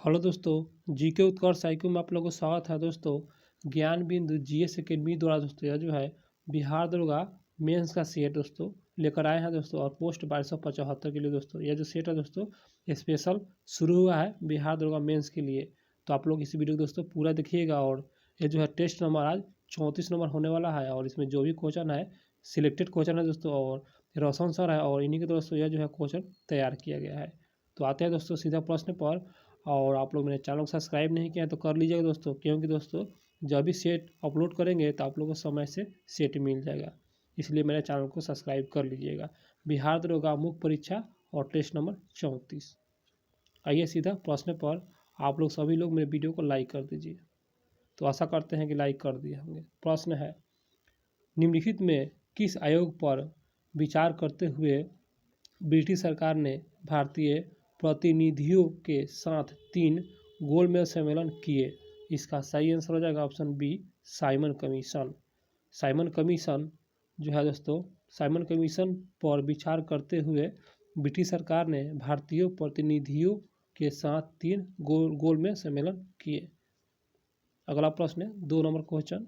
Hello दोस्तों, GK उत्कर्ष psycho में आप लोगों को स्वागत है। दोस्तों ज्ञान बिंदु जीएस अकेडमी द्वारा दोस्तों यह जो है बिहार दरोगा मेंस का सेट दोस्तों लेकर आए हैं दोस्तों। और पोस्ट 1275 के लिए दोस्तों यह जो सेट है दोस्तों स्पेशल शुरू हुआ है बिहार दरोगा मेंस के लिए। तो आप लोग इस वीडियो को दोस्तों पूरा देखिएगा। और ये जो है टेस्ट नंबर आज 34 नंबर होने वाला है। और इसमें जो भी क्वेश्चन है सिलेक्टेड क्वेश्चन है दोस्तों, और रोशन सर है और इन्हीं के दोस्तों यह जो है क्वेश्चन तैयार किया गया है। तो आते हैं दोस्तों सीधा प्रश्न पर। और आप लोग मेरे चैनल को सब्सक्राइब नहीं किया है तो कर लीजिएगा दोस्तों, क्योंकि दोस्तों जब भी सेट अपलोड करेंगे तो आप लोगों को समय से सेट मिल जाएगा, इसलिए मेरे चैनल को सब्सक्राइब कर लीजिएगा। बिहार दरोगा मुख्य परीक्षा और टेस्ट नंबर 34। आइए सीधा प्रश्न पर। आप लोग सभी लोग मेरे वीडियो को लाइक कर दीजिए। तो आशा करते हैं कि लाइक कर दिए होंगे। प्रश्न है, निम्नलिखित में किस आयोग पर विचार करते हुए ब्रिटिश सरकार ने भारतीय प्रतिनिधियों के साथ 3 गोलमेज सम्मेलन किए? इसका सही आंसर हो जाएगा option B, Simon commission. Simon commission जो है दोस्तों, साइमन कमीशन पर विचार करते हुए ब्रिटिश सरकार ने भारतीय प्रतिनिधियों के साथ 3 गोलमेज सम्मेलन किए। अगला प्रश्न है 2 नंबर क्वेश्चन,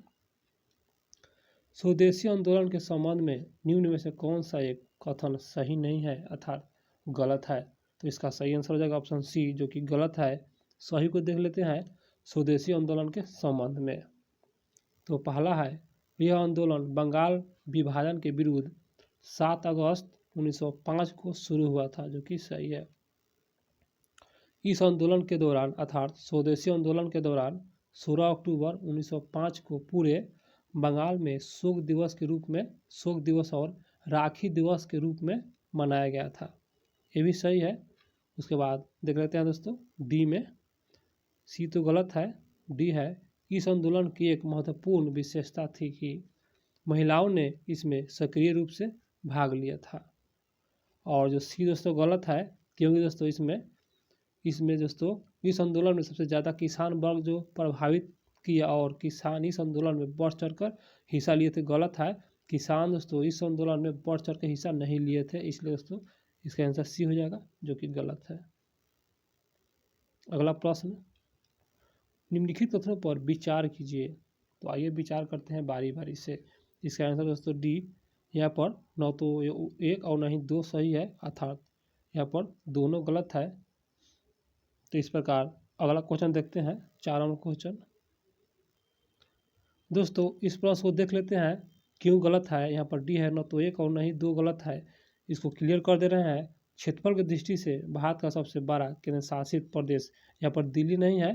स्वदेशी आंदोलन के संबंध में निम्न में से कौन सा एक कथन सही नहीं है अर्थात गलत है? तो इसका सही आंसर हो जाएगा ऑप्शन सी, जो कि गलत है। सही को देख लेते हैं स्वदेशी आंदोलन के संबंध में। तो पहला है, यह आंदोलन बंगाल विभाजन के विरुद्ध 7 अगस्त 1905 को शुरू हुआ था, जो कि सही है। इस आंदोलन के दौरान अर्थात स्वदेशी आंदोलन के दौरान 16 अक्टूबर 1905 को पूरे बंगाल में शोक दिवस के रूप में, शोक दिवस और राखी दिवस के रूप में मनाया गया था। ये भी सही है। उसके बाद देख लेते हैं दोस्तों डी में। सी तो गलत है, डी है, इस आंदोलन की एक महत्वपूर्ण विशेषता थी कि महिलाओं ने इसमें सक्रिय रूप से भाग लिया था। और जो सी दोस्तों गलत है, क्योंकि दोस्तों इसमें दोस्तों इस आंदोलन में सबसे ज़्यादा किसान वर्ग जो प्रभावित किया और किसान इस आंदोलन में बढ़ चढ़ कर हिस्सा लिए थे। गलत है, किसान दोस्तों इस आंदोलन में बढ़ चढ़ कर हिस्सा नहीं लिए थे, इसलिए दोस्तों इसका आंसर सी हो जाएगा, जो कि गलत है। अगला प्रश्न, निम्नलिखित कथनों पर विचार कीजिए। तो आइए विचार करते हैं बारी बारी से। इसका आंसर दोस्तों डी, यहाँ पर न तो एक और न ही 2 सही है, अर्थात यहाँ पर दोनों गलत है। तो इस प्रकार अगला क्वेश्चन देखते हैं 4 नंबर क्वेश्चन। दोस्तों इस प्रश्न को देख लेते हैं क्यों गलत है। यहाँ पर डी है, न तो एक और न ही 2 गलत है। इसको क्लियर कर दे रहे हैं। क्षेत्रफल की दृष्टि से भारत का सबसे बड़ा केंद्र शासित प्रदेश, यहाँ पर दिल्ली नहीं है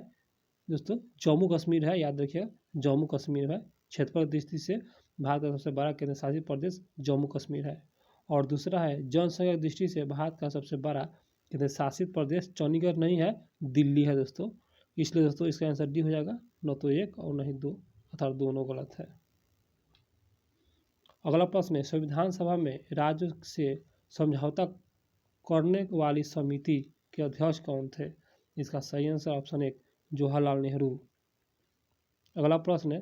दोस्तों, जम्मू कश्मीर है, याद रखिएगा जम्मू कश्मीर है। क्षेत्रफल की दृष्टि से भारत का सबसे बड़ा केंद्र शासित प्रदेश जम्मू कश्मीर है। और दूसरा है, जनसंख्या की दृष्टि से भारत का सबसे बड़ा केंद्र शासित प्रदेश चंडीगढ़ नहीं है, दिल्ली है दोस्तों। इसलिए दोस्तों इसका आंसर डी हो जाएगा, न तो एक और न ही 2, अर्थात दोनों गलत है। अगला प्रश्न है, संविधान सभा में राज्यों से समझौता करने वाली समिति के अध्यक्ष कौन थे? इसका सही आंसर ऑप्शन 1, जवाहरलाल नेहरू। अगला प्रश्न है,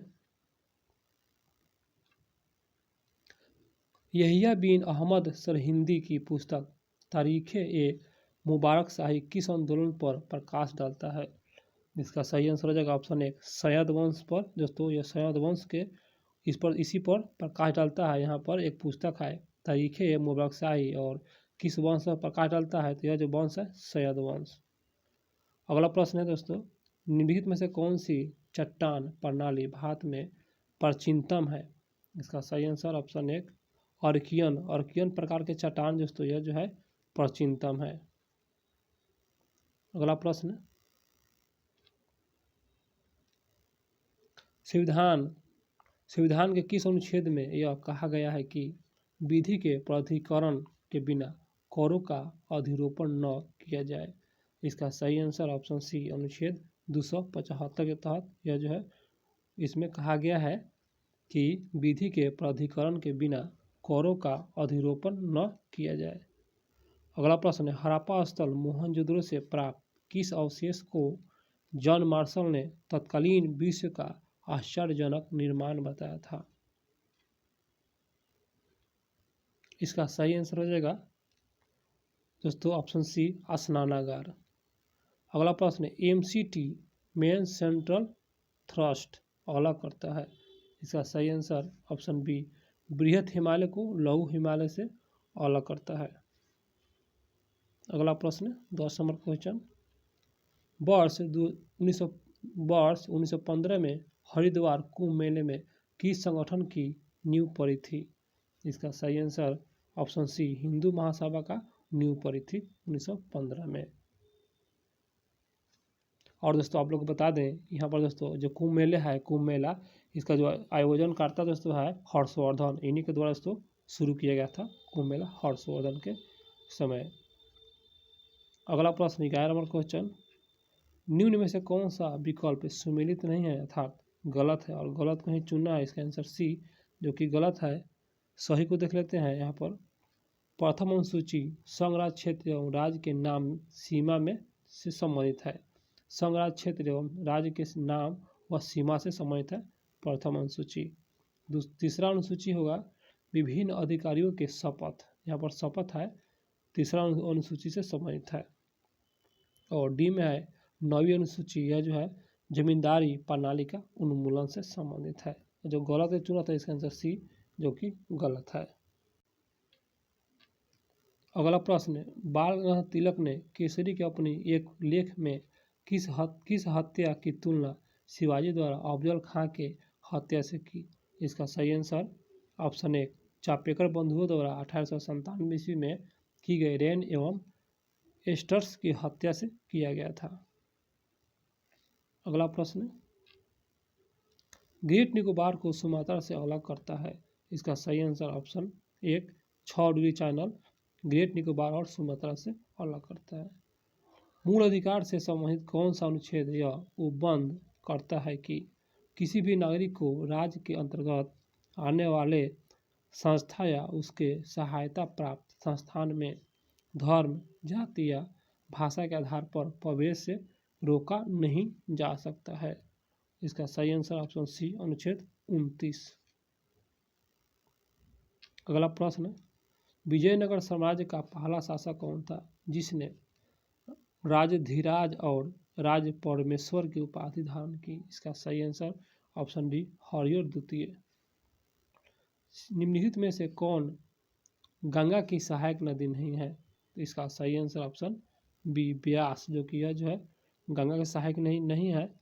यहिया बिन अहमद सरहिंदी की पुस्तक तारीख़-ए-मुबारक शाही किस आंदोलन पर प्रकाश डालता है? इसका सही आंसर हो जाएगा ऑप्शन 1, सैयद वंश पर। दोस्तों यह सैयद वंश के इसी पर प्रकाश डालता है। यहाँ पर एक पुस्तक है तारीख़-ए-मुबारक शाही, और किस वंश पर प्रकाश डालता है? तो यह जो वंश है सैयद वंश। अगला प्रश्न है दोस्तों, निम्नलिखित में से कौन सी चट्टान प्रणाली भारत में प्राचीनतम है? इसका सही आंसर ऑप्शन 1, अर्कियन प्रकार के चट्टान दोस्तों यह जो है प्राचीनतम है। अगला प्रश्न, संविधान के किस अनुच्छेद में यह कहा गया है कि विधि के प्राधिकरण के बिना करों का अधिरोपण न किया जाए? इसका सही आंसर ऑप्शन सी, अनुच्छेद 275 के तहत यह जो है इसमें कहा गया है कि विधि के प्राधिकरण के बिना करों का अधिरोपण न किया जाए। अगला प्रश्न है, हड़प्पा स्थल मोहनजोदड़ो से प्राप्त किस अवशेष को जॉन मार्शल ने तत्कालीन विश्व का आश्चर्यजनक निर्माण बताया था? इसका सही आंसर हो जाएगा दोस्तों ऑप्शन सी, स्नानागार। अगला प्रश्न MCT मेन सेंट्रल थ्रस्ट अलग करता है। इसका सही आंसर ऑप्शन बी बृहत हिमालय को लघु हिमालय से अलग करता है। अगला प्रश्न 10 नंबर क्वेश्चन, वर्ष 1915 में हरिद्वार कुंभ मेले में किस संगठन की नींव पड़ी थी? इसका सही answer option C Hindu Mahasabha का नींव पड़ी थी 1915 में। और दोस्तों आप लोग को बता दें यहाँ पर दोस्तों जो कुंभ मेला है, कुंभ मेला इसका जो आयोजन करता दोस्तों है हर्षवर्धन, इन्हीं के द्वारा दोस्तों शुरू किया गया था कुंभ मेला हर्षवर्धन के समय। अगला प्रश्न 11 नंबर क्वेश्चन, निम्न में से कौन सा विकल्प सुमेलित नहीं है अर्थात गलत है, और गलत को ही चुनना है। इसका आंसर सी जो कि गलत है। सही को देख लेते हैं यहाँ पर। प्रथम अनुसूची संघ राज्य क्षेत्र एवं राज्य के नाम सीमा में से संबंधित है। संघ राज्य क्षेत्र एवं राज्य के नाम व सीमा से संबंधित है प्रथम अनुसूची। तीसरा अनुसूची होगा विभिन्न अधिकारियों के शपथ, यहाँ पर शपथ है, तीसरा अनुसूची से संबंधित है। और डी में है 9वीं अनुसूची, यह जो है जमींदारी प्रणाली का उन्मूलन से संबंधित है। जो गलत है चुना था इसका आंसर सी जो कि गलत है। अगला प्रश्न, बाल गंगाधर तिलक ने केसरी के अपनी एक लेख में किस हत्या की तुलना शिवाजी द्वारा अफजल खां के हत्या से की? इसका सही आंसर ऑप्शन ए चापेकर बंधुओं द्वारा 1897 ईस्वी में की गई रेन एवं एस्टर्स की हत्या से किया गया था। अगला प्रश्न, ग्रेट निकोबार को सुमात्रा से अलग करता है। इसका सही आंसर ऑप्शन एक 6 डिग्री चैनल ग्रेट निकोबार और सुमात्रा से अलग करता है। मूल अधिकार से संबंधित कौन सा अनुच्छेद यह उपबंध करता है कि किसी भी नागरिक को राज्य के अंतर्गत आने वाले संस्था या उसके सहायता प्राप्त संस्थान में धर्म, जाति या भाषा के आधार पर प्रवेश से रोका नहीं जा सकता है। इसका सही आंसर ऑप्शन सी अनुच्छेद 29। अगला प्रश्न, विजयनगर साम्राज्य का पहला शासक कौन था जिसने राजधिराज और राज परमेश्वर की उपाधि धारण की? इसका सही आंसर ऑप्शन डी हरिहर द्वितीय। निम्नलिखित में से कौन गंगा की सहायक नदी नहीं है? तो इसका सही आंसर ऑप्शन बी ब्यास, जो कि यह जो है गंगा का सहायक नहीं है।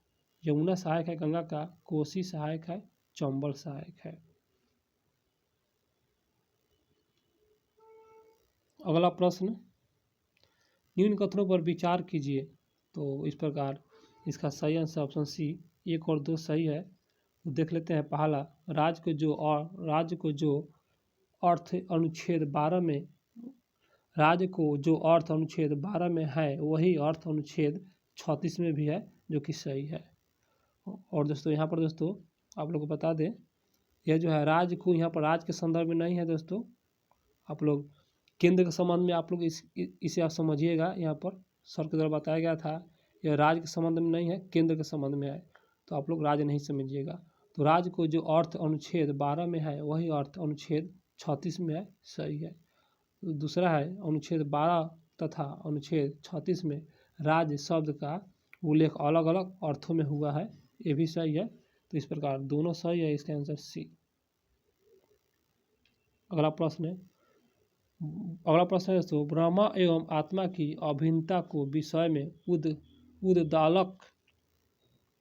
यमुना सहायक है गंगा का, कोसी सहायक है, चंबल सहायक है। अगला प्रश्न, निम्न कथनों पर विचार कीजिए। तो इस प्रकार इसका सही आंसर ऑप्शन सी 1 और 2 सही है। तो देख लेते हैं पहला, राज्य को जो अर्थ अनुच्छेद 12 में राज्य को जो अर्थ अनुच्छेद 12 में है वही अर्थ अनुच्छेद 36 में भी है, जो कि सही है। और दोस्तों यहाँ पर दोस्तों आप लोग को बता दें, यह जो है राज्य को यहाँ पर राज्य के संदर्भ में नहीं है दोस्तों, आप लोग केंद्र के संबंध में आप लोग इसे आप समझिएगा। यहाँ पर सर के द्वारा बताया गया था यह राज्य के संबंध में नहीं है, केंद्र के संबंध में है, तो आप लोग राज्य नहीं समझिएगा। तो राज्य को जो अर्थ अनुच्छेद 12 में है वही अर्थ अनुच्छेद 36 में है, सही है। तो दूसरा है अनुच्छेद 12 तथा अनुच्छेद 36 में राज्य शब्द का उल्लेख अलग अलग अर्थों में हुआ है, ये भी सही है। तो इस प्रकार दोनों सही है, इसका आंसर सी। अगला प्रश्न है दोस्तों, ब्रह्मा एवं आत्मा की अभिन्नता को विषय में उद्दालक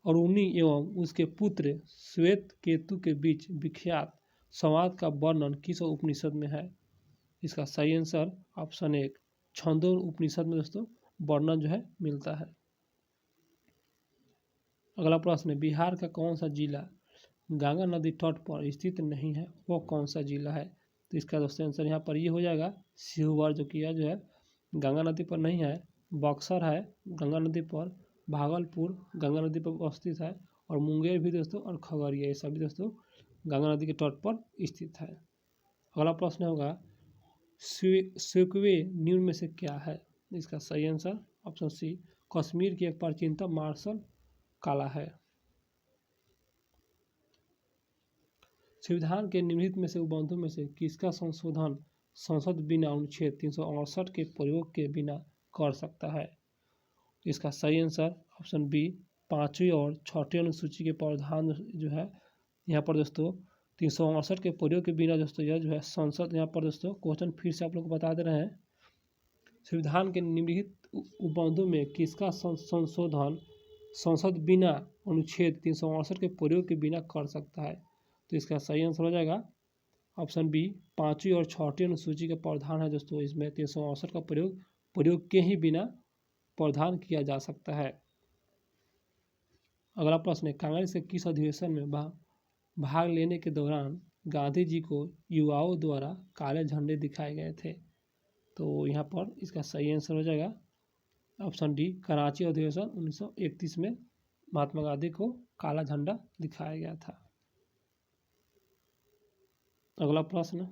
अरुणी एवं उसके पुत्र श्वेत केतु के बीच विख्यात संवाद का वर्णन किस उपनिषद में है? इसका सही आंसर ऑप्शन एक छंदो उपनिषद में दोस्तों वर्णन जो है मिलता है। अगला प्रश्न है, बिहार का कौन सा जिला गंगा नदी तट पर स्थित नहीं है, वो कौन सा जिला है? तो इसका दोस्तों आंसर यहाँ पर ये हो जाएगा शिवहर, जो कि यह जो है गंगा नदी पर नहीं है। बक्सर है गंगा नदी पर, भागलपुर गंगा नदी पर स्थित है, और मुंगेर भी दोस्तों, और खगड़िया, ये सभी दोस्तों गंगा नदी के तट पर स्थित है। अगला प्रश्न होगा, सेक्वे निम्न में से क्या है? इसका सही आंसर ऑप्शन सी कश्मीर की एक प्राचीनतम मार्शल कला है। संविधान के निम्नलिखित में से उपबंधों में से किसका संशोधन संसद बिना अनुच्छेद 368 के प्रयोग के बिना कर सकता है? तो इसका सही आंसर ऑप्शन बी 5वीं और 6वीं अनुसूची के प्रावधान जो है यहाँ पर दोस्तों 368 के प्रयोग के बिना दोस्तों यह जो है संसद, यहाँ पर दोस्तोस्तों क्वेश्चन फिर से आप लोग को बता दे रहे हैं, संविधान के निम्नलिखित उपबंधों में किसका संशोधन संसद बिना अनुच्छेद 368 के प्रयोग के बिना कर सकता है। तो इसका सही आंसर हो जाएगा ऑप्शन बी 5वीं और 6वीं अनुसूची का प्रावधान है दोस्तों, इसमें 368 का प्रयोग के ही बिना प्रावधान किया जा सकता है। अगला प्रश्न है, कांग्रेस के किस अधिवेशन में भाग लेने के दौरान गांधी जी को युवाओं द्वारा काले झंडे दिखाए गए थे। तो यहाँ पर इसका सही आंसर हो जाएगा ऑप्शन डी कराची अधिवेशन 1931 में महात्मा गांधी को काला झंडा दिखाया गया था। अगला प्रश्न,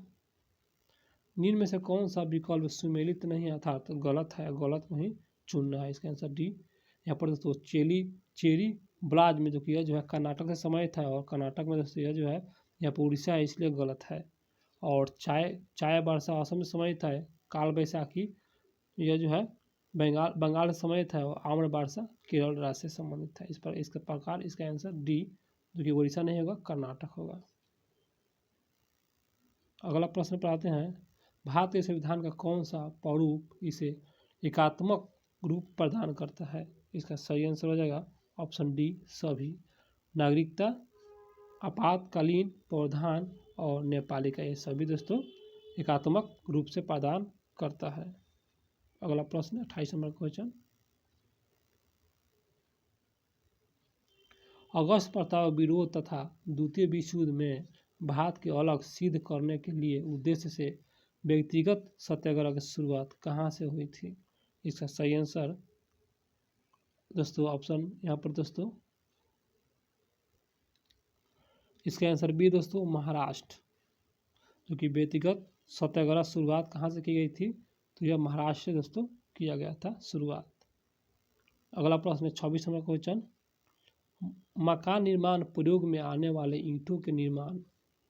निम्न में से कौन सा विकल्प सुमेलित नहीं अर्थात तो गलत है, गलत को ही चुनना है। इसका आंसर डी। यहाँ पर दोस्तों चेरी ब्लाज में जो किया जो है कर्नाटक से समाहित है और कर्नाटक में दोस्तों यह जो है यहाँ पर उड़ीसा है, इसलिए गलत है। और चाय वर्षा असम में समाहित है, काल बैसाखी यह जो है बंगाल से समाहित है और आम्र वर्षा केरल राज्य से संबंधित है। इस पर इसका प्रकार इसका आंसर डी, जो कि उड़ीसा नहीं होगा, कर्नाटक होगा। अगला प्रश्न पर आते हैं, भारतीय संविधान का कौन सा प्रारूप इसे एकात्मक रूप प्रदान करता है। इसका सही आंसर हो जाएगा ऑप्शन डी सभी। नागरिकता, आपातकालीन प्रावधान और नेपाली का ये सभी दोस्तों एकात्मक रूप से प्रदान करता है। अगला प्रश्न 28 नंबर क्वेश्चन, अगस्त प्रस्ताव विरोध तथा द्वितीय विश्व युद्ध में भारत के अलग सिद्ध करने के लिए उद्देश्य से व्यक्तिगत सत्याग्रह की शुरुआत कहाँ से हुई थी। इसका सही आंसर दोस्तों ऑप्शन यहाँ पर दोस्तों इसका आंसर बी दोस्तों महाराष्ट्र, जो कि व्यक्तिगत सत्याग्रह शुरुआत कहाँ से की गई थी, तो यह महाराष्ट्र से दोस्तों किया गया था शुरुआत। अगला प्रश्न 26 नंबर क्वेश्चन, मकान निर्माण प्रयोग में आने वाले ईंटों के निर्माण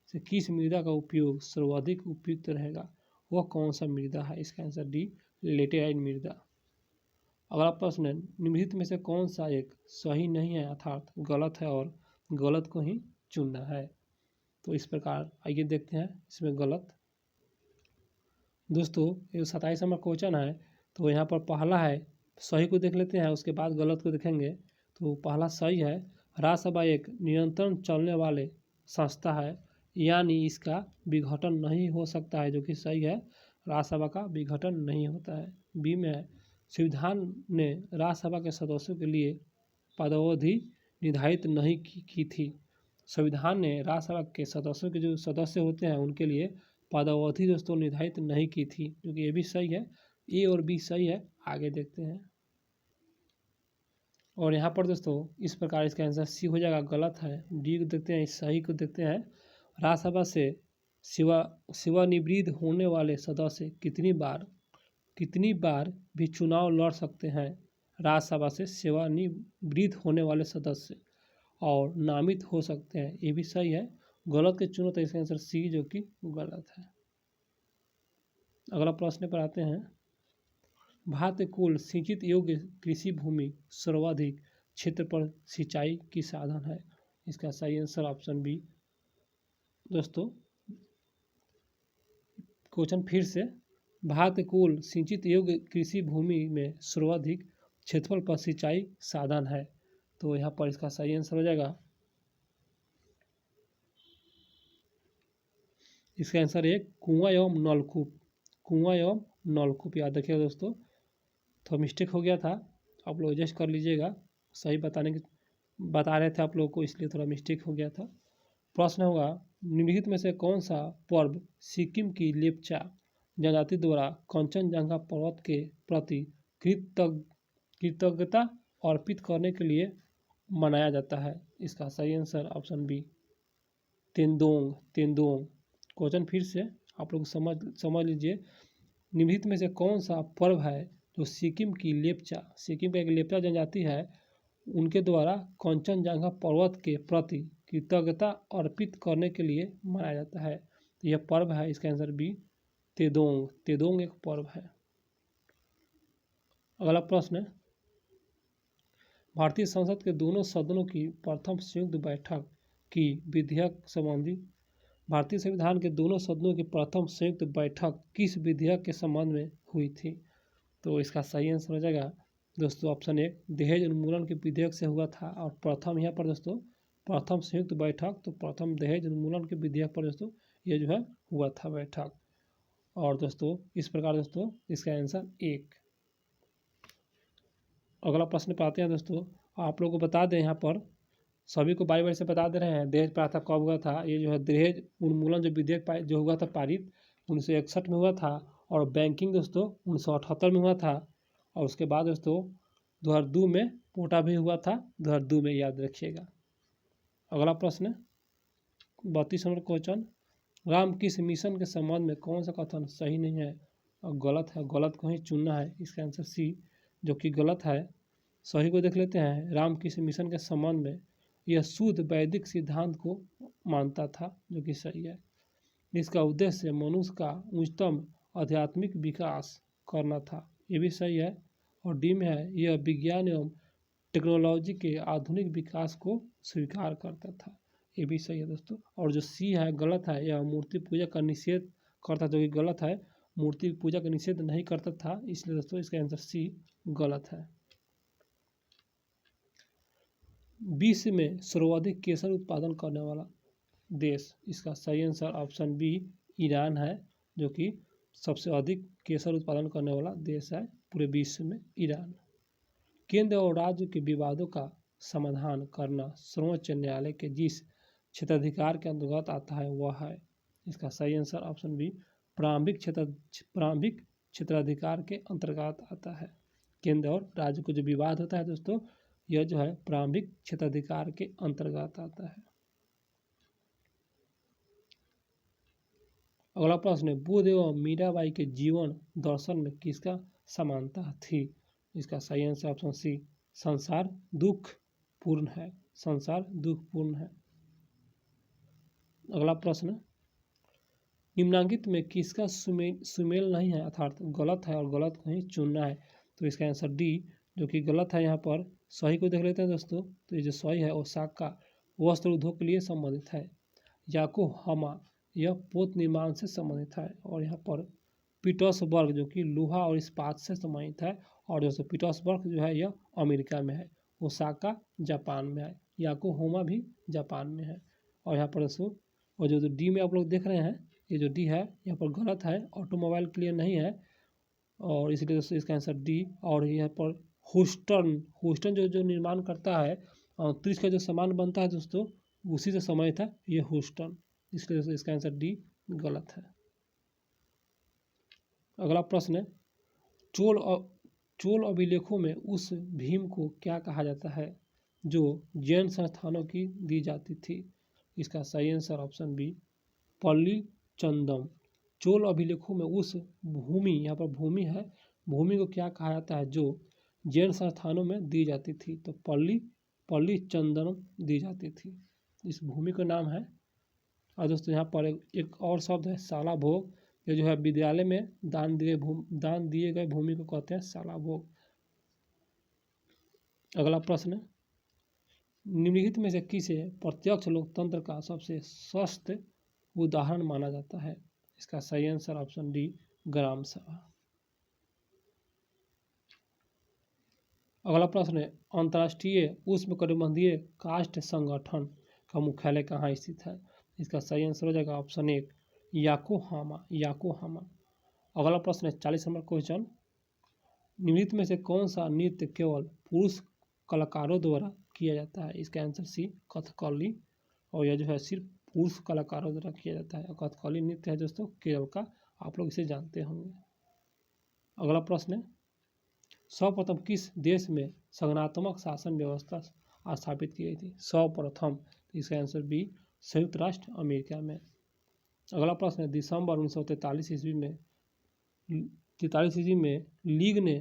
से किस मृदा का उपयोग सर्वाधिक उपयुक्त रहेगा, वह कौन सा मृदा है। इसका आंसर डी लेटेराइट मृदा। अगला प्रश्न है, निम्नलिखित में से कौन सा एक सही नहीं है अर्थात गलत है और गलत को ही चुनना है। तो इस प्रकार आइए देखते हैं इसमें गलत। दोस्तों ये 27 नंबर क्वेश्चन है, तो यहाँ पर पहला है सही को देख लेते हैं, उसके बाद गलत को देखेंगे। तो पहला सही है, राज्यसभा एक निरंतर चलने वाले संस्था है, यानी इसका विघटन नहीं हो सकता है, जो कि सही है, राज्यसभा का विघटन नहीं होता है। बी में है, संविधान ने राज्यसभा के सदस्यों के लिए पदावधि निर्धारित नहीं की थी। संविधान ने राज्यसभा के सदस्यों के जो सदस्य होते हैं उनके लिए पदावधि दोस्तों निर्धारित नहीं की थी, क्योंकि ये भी सही है। ए और बी सही है, आगे देखते हैं। और यहाँ पर दोस्तों इस प्रकार इसका आंसर सी हो जाएगा, गलत है। डी को देखते हैं, सही को देखते हैं, राज्यसभा से सेवानिवृत्त होने वाले सदस्य कितनी बार भी चुनाव लड़ सकते हैं। राज्यसभा से सेवानिवृत्त होने वाले सदस्य और नामित हो सकते हैं, ये भी सही है। गलत के चुनो तो इसका आंसर सी, जो कि गलत है। अगला प्रश्न पर आते हैं, भारत के कुल सिंचित योग्य कृषि भूमि सर्वाधिक क्षेत्र पर सिंचाई की साधन है। इसका सही आंसर ऑप्शन बी। दोस्तों क्वेश्चन फिर से, भारत के कुल सिंचित योग्य कृषि भूमि में सर्वाधिक क्षेत्रफल पर सिंचाई साधन है। तो यहाँ पर इसका सही आंसर हो जाएगा, इसका आंसर है कुआं एवं नलकूप। कुआं एवं नलकूप याद रखिएगा दोस्तों, थोड़ा मिस्टेक हो गया था, आप लोग एडजस्ट कर लीजिएगा। सही बता रहे थे आप लोगों को, इसलिए थोड़ा मिस्टेक हो गया था। प्रश्न होगा, निम्नलिखित में से कौन सा पर्व सिक्किम की लेप्चा जनजाति द्वारा कंचनजंगा पर्वत के प्रति कृतज्ञता अर्पित करने के लिए मनाया जाता है। इसका सही आंसर ऑप्शन बी तेंदोंग। क्वेश्चन फिर से आप लोग समझ लीजिए, निम्नलिखित में से कौन सा पर्व है जो सिक्किम का एक लेप्चा जनजाति है, उनके द्वारा कंचनजंगा पर्वत के प्रति कृतज्ञता अर्पित करने के लिए मनाया जाता है। तो यह पर्व है, इसका आंसर बी तेदोंग एक पर्व है। अगला प्रश्न, भारतीय संसद के दोनों सदनों की प्रथम संयुक्त बैठक की विधेयक संबंधी भारतीय संविधान के दोनों सदनों की प्रथम संयुक्त बैठक किस विधेयक के संबंध में हुई थी? तो इसका सही आंसर हो जाएगा दोस्तों ऑप्शन 1 दहेज उन्मूलन के विधेयक से हुआ था। और प्रथम यहाँ पर दोस्तों प्रथम संयुक्त बैठक, तो प्रथम दहेज उन्मूलन के विधेयक पर दोस्तों ये जो है हुआ था बैठक। और दोस्तों इस प्रकार दोस्तों इसका आंसर 1। अगला प्रश्न पे आते हैं दोस्तों। आप लोगों को बता दें, यहाँ पर सभी को बारी बारी से बता दे रहे हैं दहेज प्रथा कब हुआ था। ये जो है दहेज उन्मूलन जो विधेयक जो हुआ था पारित 1961 में हुआ था। और बैंकिंग दोस्तों 1978 में हुआ था। और उसके बाद दोस्तों 2002 में कोटा भी हुआ था, 2002 में, याद रखिएगा। अगला प्रश्न 32 नंबर क्वेश्चन, राम किस मिशन के संबंध में कौन सा कथन सही नहीं है और गलत है? गलत को ही चुनना है। इसका आंसर सी जो कि गलत है। सही को देख लेते हैं। राम किस मिशन के संबंध में यह शुद्ध वैदिक सिद्धांत को मानता था, जो कि सही है। इसका उद्देश्य मनुष्य का उच्चतम आध्यात्मिक विकास करना था, ये भी सही है। और डी में है यह विज्ञान एवं टेक्नोलॉजी के आधुनिक विकास को स्वीकार करता था, ये भी सही है दोस्तों। और जो सी है गलत है, यह मूर्ति पूजा का निषेध करता, जो कि गलत है। मूर्ति पूजा का निषेध नहीं करता था, इसलिए दोस्तों इसका आंसर सी गलत है। विश्व में सर्वाधिक केसर उत्पादन करने वाला देश, इसका सही आंसर ऑप्शन बी ईरान है, जो कि सबसे अधिक केसर उत्पादन करने वाला देश है पूरे विश्व में, ईरान। केंद्र और राज्य के विवादों का समाधान करना सर्वोच्च न्यायालय के जिस क्षेत्राधिकार के अंतर्गत आता है वह है, इसका सही आंसर ऑप्शन बी प्रारंभिक क्षेत्राधिकार के अंतर्गत आता है। केंद्र और राज्य को जो विवाद होता है दोस्तों, यह जो है प्रारंभिक क्षेत्राधिकार के अंतर्गत आता है। अगला प्रश्न है बुद्ध एवं मीराबाई के जीवन दर्शन में किसका समानता थी? इसका सही आंसर ऑप्शन सी संसार दुख पूर्ण है, संसार दुख पूर्ण है। अगला प्रश्न निम्नांकित में किसका सुमेल नहीं है, अर्थात गलत है, और गलत को ही चुनना है। तो इसका आंसर डी जो कि गलत है। यहाँ पर सही को देख लेते हैं दोस्तों। तो ये जो सही है ओसाका वस्त्र उद्योग के लिए संबंधित है। याकोहामा यह पोत निर्माण से संबंधित है। और यहाँ पर पीटर्सबर्ग जो कि लोहा और इस्पात से संबंधित है। और दोस्तों पीटर्सबर्ग जो है यह अमेरिका में है, ओसाका जापान में है, याकोहामा भी जापान में है। और यहाँ पर दोस्तों और जो डी में आप लोग देख रहे हैं, ये जो डी है यहाँ पर गलत है, ऑटोमोबाइल के लिए नहीं है, और इसलिए दोस्तों इसका आंसर डी। और यहाँ पर ह्यूस्टन जो निर्माण करता है अंतरिक्ष का जो सामान बनता है दोस्तों, उसी से समय था ये ह्यूस्टन, इसलिए दोस्तों इसका आंसर डी गलत है। अगला प्रश्न है चोल अभिलेखों में उस भीम को क्या कहा जाता है जो जैन संस्थानों की दी जाती थी? इसका सही आंसर ऑप्शन बी पल्ली चंदम। चोल अभिलेखों में उस भूमि, यहाँ पर भूमि है, भूमि को क्या कहा जाता है जो जैन संस्थानों में दी जाती थी? तो पल्ली चंदनम दी जाती थी, इस भूमि का नाम है। और दोस्तों यहाँ पर एक और शब्द है शाला भोग, ये जो है विद्यालय में दान दिए गए भूमि को कहते हैं शाला भोग। अगला प्रश्न निम्नलिखित में से किसे प्रत्यक्ष लोकतंत्र का सबसे सशक्त उदाहरण माना जाता है? इसका सही आंसर ऑप्शन डी ग्राम सभा। अगला प्रश्न है अंतर्राष्ट्रीय उष्णकटिबंधीय काष्ठ संगठन का मुख्यालय कहाँ स्थित है? इसका सही आंसर हो जाएगा ऑप्शन एक याकोहामा। अगला प्रश्न है 40 नंबर क्वेश्चन निम्नलिखित में से कौन सा नृत्य केवल पुरुष कलाकारों द्वारा किया जाता है? इसका आंसर सी कथकली। और यह जो है सिर्फ पुरुष कलाकारों द्वारा किया जाता है। कथकली नृत्य है दोस्तों केरल का, आप लोग इसे जानते होंगे। अगला प्रश्न है सर्वप्रथम किस देश में संगठनात्मक शासन व्यवस्था स्थापित की गई थी? सर्वप्रथम, इसका आंसर बी संयुक्त राष्ट्र अमेरिका में। अगला प्रश्न है दिसंबर 1943 ईस्वी में लीग ने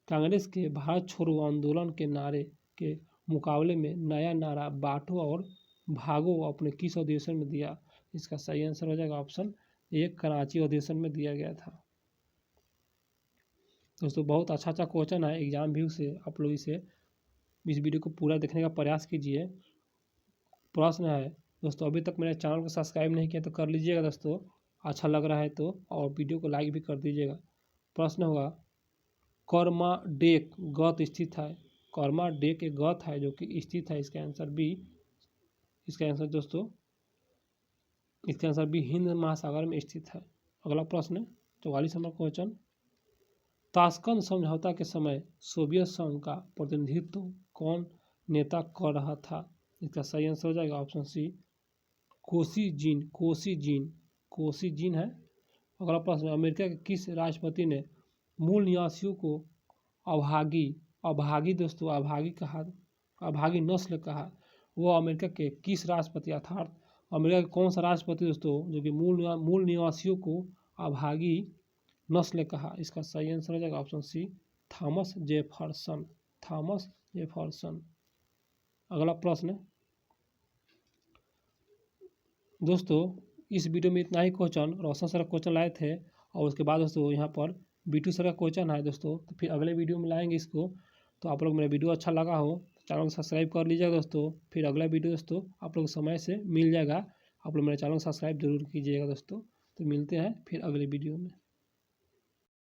कांग्रेस के भारत छोड़ो आंदोलन के नारे के मुकाबले में नया नारा बांटो और भागो अपने किस अधिवेशन में दिया? इसका सही आंसर हो जाएगा ऑप्शन एक कराची अधिवेशन में दिया गया था। दोस्तों बहुत अच्छा क्वेश्चन है, एग्जाम व्यू से आप लोग इसे इस वीडियो को पूरा देखने का प्रयास कीजिए। प्रश्न है दोस्तों, अभी तक मेरे चैनल को सब्सक्राइब नहीं किया तो कर लीजिएगा दोस्तों, अच्छा लग रहा है तो, और वीडियो को लाइक भी कर दीजिएगा। प्रश्न होगा, कर्माडेक गत स्थित है। कर्माडेक एक गत है जो कि स्थित है। इसका आंसर बी, इसका आंसर दोस्तों, इसका आंसर बी हिंद महासागर में स्थित है। अगला प्रश्न 44 नंबर क्वेश्चन, ताशकंद समझौता के समय सोवियत संघ का प्रतिनिधित्व कौन नेता कर रहा था? इसका सही आंसर हो जाएगा ऑप्शन सी, कोसिजिन। कोसिजिन है। अगला प्रश्न, अमेरिका के किस राष्ट्रपति ने मूल निवासियों को अभागी दोस्तों अभागी नस्ल कहा? वो अमेरिका के किस राष्ट्रपति, अर्थात अमेरिका के कौन सा राष्ट्रपति दोस्तों जो कि मूल निवासियों को अभागी नस्ल कहा? इसका सही आंसर हो जाएगा ऑप्शन सी, थॉमस जेफरसन। अगला प्रश्न दोस्तों, इस वीडियो में इतना ही क्वेश्चन, रोशन सर क्वेश्चन लाए थे, और उसके बाद दोस्तों यहाँ पर बीटू सर का क्वेश्चन है दोस्तों। तो फिर अगले वीडियो में लाएंगे इसको। तो आप लोग मेरा वीडियो अच्छा लगा हो चैनल को सब्सक्राइब कर लीजिएगा दोस्तों। फिर अगला वीडियो दोस्तों आप लोग समय से मिल जाएगा। आप लोग मेरे चैनल को सब्सक्राइब जरूर कीजिएगा दोस्तों। तो मिलते हैं फिर अगले वीडियो में।